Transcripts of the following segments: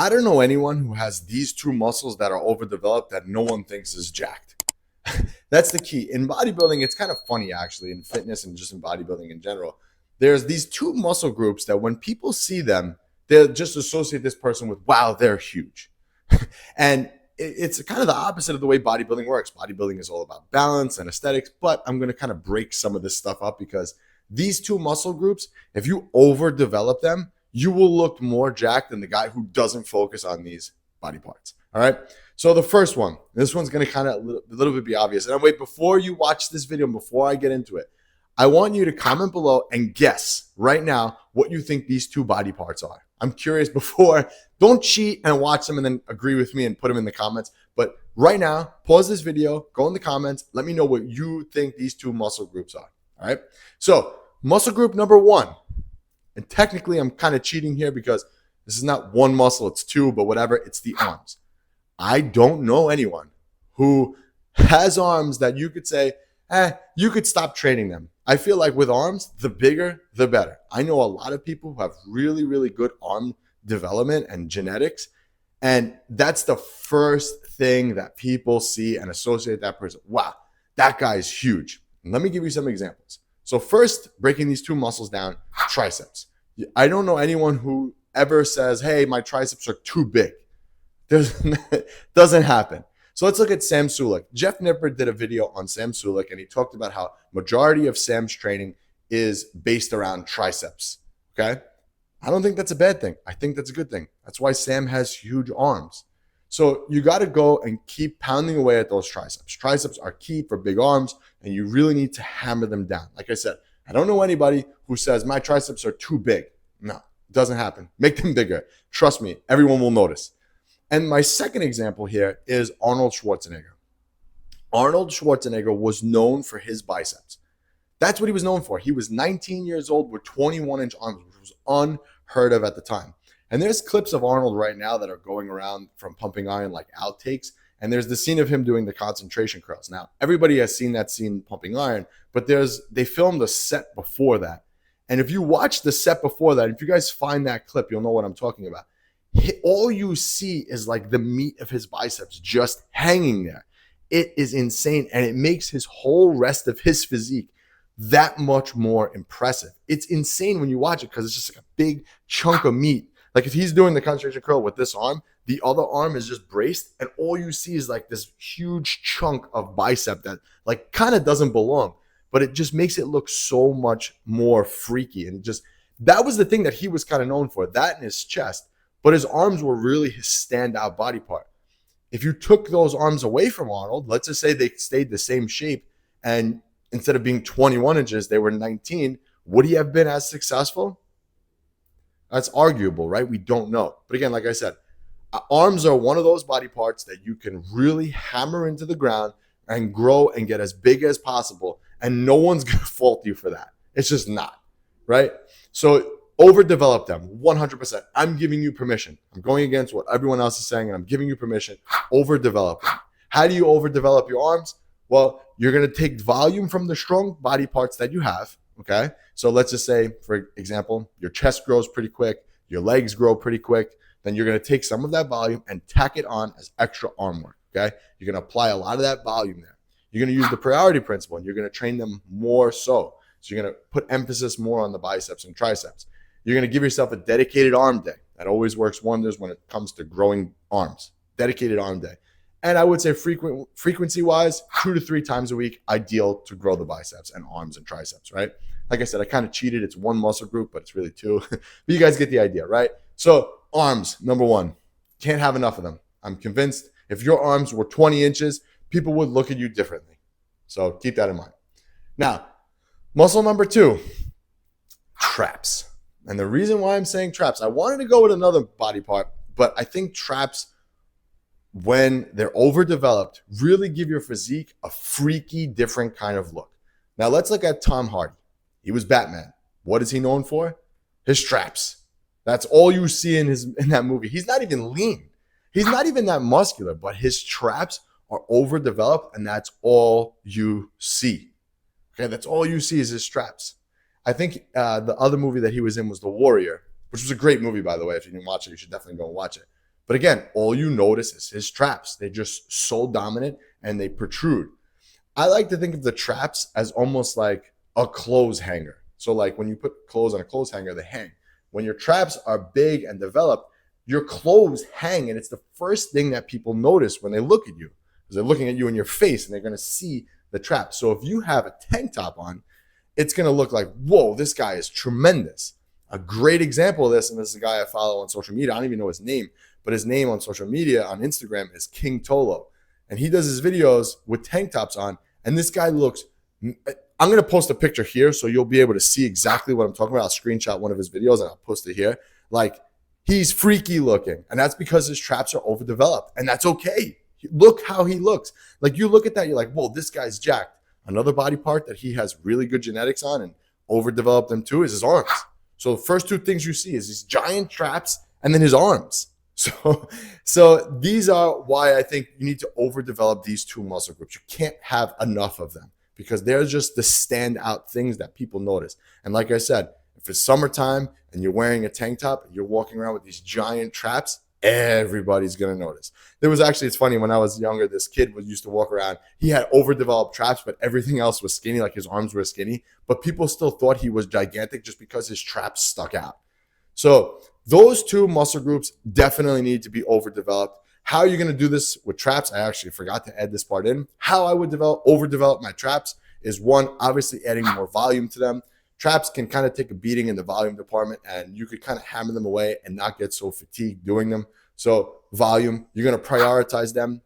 I don't know anyone who has these two muscles that are overdeveloped that no one thinks is jacked. That's the key. In bodybuilding, it's kind of funny actually, in fitness and just in bodybuilding in general. There's these two muscle groups that when people see them, they'll just associate this person with, wow, they're huge. And it's kind of the opposite of the way bodybuilding works. Bodybuilding is all about balance and aesthetics, but I'm going to kind of break some of this stuff up because these two muscle groups, if you overdevelop them, you will look more jacked than the guy who doesn't focus on these body parts. All right. So the first one, this one's going to kind of a little bit be obvious. And wait, before you watch this video, before I get into it, I want you to comment below and guess right now what you think these two body parts are. I'm curious before, don't cheat and watch them and then agree with me and put them in the comments. But right now, pause this video, go in the comments, let me know what you think these two muscle groups are. All right. So muscle group number one, and technically I'm kind of cheating here because this is not one muscle, it's two, but whatever, it's the arms. I don't know anyone who has arms that you could say, you could stop training them. I feel like with arms, the bigger, the better. I know a lot of people who have really, really good arm development and genetics. And that's the first thing that people see and associate that person. Wow, that guy is huge. And let me give you some examples. So first, breaking these two muscles down, triceps. I don't know anyone who ever says, hey, my triceps are too big. Doesn't happen. So let's look at Sam Sulek. Jeff Nippert did a video on Sam Sulek, and he talked about how majority of Sam's training is based around triceps. Okay? I don't think that's a bad thing. I think that's a good thing. That's why Sam has huge arms. So you got to go and keep pounding away at those triceps. Triceps are key for big arms, and you really need to hammer them down. Like I said, I don't know anybody who says my triceps are too big. No, it doesn't happen. Make them bigger. Trust me, everyone will notice. And my second example here is Arnold Schwarzenegger. Arnold Schwarzenegger was known for his biceps. That's what he was known for. He was 19 years old with 21-inch arms, which was unheard of at the time. And there's clips of Arnold right now that are going around from Pumping Iron, like outtakes. And there's the scene of him doing the concentration curls. Now, everybody has seen that scene Pumping Iron, but they filmed a set before that. And if you watch the set before that, if you guys find that clip, you'll know what I'm talking about. All you see is like the meat of his biceps just hanging there. It is insane. And it makes his whole rest of his physique that much more impressive. It's insane when you watch it because it's just like a big chunk of meat. Like if he's doing the concentration curl with this arm, the other arm is just braced, and all you see is like this huge chunk of bicep that like kind of doesn't belong, but it just makes it look so much more freaky. And just that was the thing that he was kind of known for, that and his chest. But his arms were really his standout body part. If you took those arms away from Arnold, let's just say they stayed the same shape, and instead of being 21 inches, they were 19, would he have been as successful? That's arguable, right? We don't know. But again, like I said, arms are one of those body parts that you can really hammer into the ground and grow and get as big as possible. And no one's going to fault you for that. It's just not, right? So overdevelop them 100%. I'm giving you permission. I'm going against what everyone else is saying, and I'm giving you permission. Overdevelop them. How do you overdevelop your arms? Well, you're going to take volume from the strong body parts that you have. Okay. So let's just say, for example, your chest grows pretty quick, your legs grow pretty quick. Then you're going to take some of that volume and tack it on as extra arm work. Okay. You're going to apply a lot of that volume there. You're going to use the priority principle, and you're going to train them more so. So you're going to put emphasis more on the biceps and triceps. You're going to give yourself a dedicated arm day. That always works wonders when it comes to growing arms. Dedicated arm day. And I would say frequency-wise, 2 to 3 times a week, ideal to grow the biceps and arms and triceps, right? Like I said, I kind of cheated. It's one muscle group, but it's really 2. But you guys get the idea, right? So arms, number 1. Can't have enough of them. I'm convinced if your arms were 20 inches, people would look at you differently. So keep that in mind. Now, muscle number 2, traps. And the reason why I'm saying traps, I wanted to go with another body part, but I think traps, when they're overdeveloped, really give your physique a freaky, different kind of look. Now let's look at Tom Hardy. He was Batman. What is he known for? His traps. That's all you see in that movie. He's not even lean. He's not even that muscular, but his traps are overdeveloped, and that's all you see. Okay, that's all you see is his traps. I think the other movie that he was in was The Warrior, which was a great movie, by the way. If you didn't watch it, you should definitely go and watch it. But again, all you notice is his traps. They're just so dominant and they protrude. I like to think of the traps as almost like a clothes hanger. So like when you put clothes on a clothes hanger, they hang. When your traps are big and developed, your clothes hang, and it's the first thing that people notice when they look at you, because they're looking at you in your face and they're going to see the trap. So if you have a tank top on, it's going to look like, whoa, this guy is tremendous. A great example of this, and this is a guy I follow on social media. I don't even know his name, but his name on social media on Instagram is King Tolo. And he does his videos with tank tops on. And this guy looks, I'm going to post a picture here so you'll be able to see exactly what I'm talking about. I'll screenshot one of his videos and I'll post it here. Like, he's freaky looking. And that's because his traps are overdeveloped. And that's okay. Look how he looks. Like, you look at that, you're like, whoa, this guy's jacked. Another body part that he has really good genetics on and overdeveloped them too is his arms. So the first two things you see is these giant traps and then his arms. So these are why I think you need to overdevelop these two muscle groups. You can't have enough of them because they're just the standout things that people notice. And like I said, if it's summertime and you're wearing a tank top, you're walking around with these giant traps, everybody's going to notice. There was actually, it's funny, when I was younger, this kid used to walk around. He had overdeveloped traps, but everything else was skinny, like his arms were skinny. But people still thought he was gigantic just because his traps stuck out. So those two muscle groups definitely need to be overdeveloped. How are you going to do this with traps? I actually forgot to add this part in. How I would overdevelop my traps is, one, obviously adding more volume to them. Traps can kind of take a beating in the volume department, and you could kind of hammer them away and not get so fatigued doing them. So volume, you're going to prioritize them.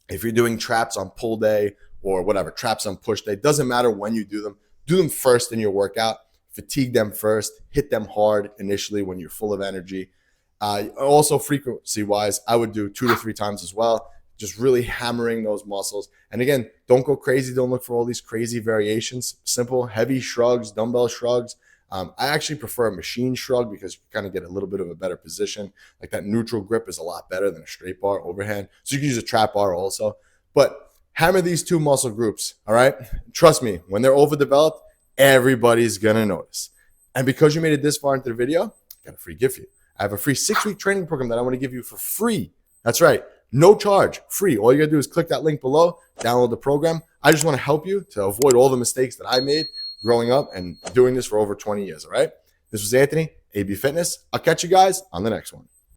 If you're doing traps on pull day or whatever, traps on push day, doesn't matter when you do them first in your workout. Fatigue them first, hit them hard initially when you're full of energy. Also, frequency-wise, I would do 2 to 3 times as well, just really hammering those muscles. And again, don't go crazy. Don't look for all these crazy variations. Simple, heavy shrugs, dumbbell shrugs. I actually prefer a machine shrug because you kind of get a little bit of a better position. Like, that neutral grip is a lot better than a straight bar overhand. So you can use a trap bar also. But hammer these two muscle groups, all right? Trust me, when they're overdeveloped, everybody's going to notice. And because you made it this far into the video, I got a free gift for you. I have a free 6-week training program that I want to give you for free. That's right. No charge, free. All you got to do is click that link below, download the program. I just want to help you to avoid all the mistakes that I made growing up and doing this for over 20 years, all right? This was Anthony, AB Fitness. I'll catch you guys on the next one.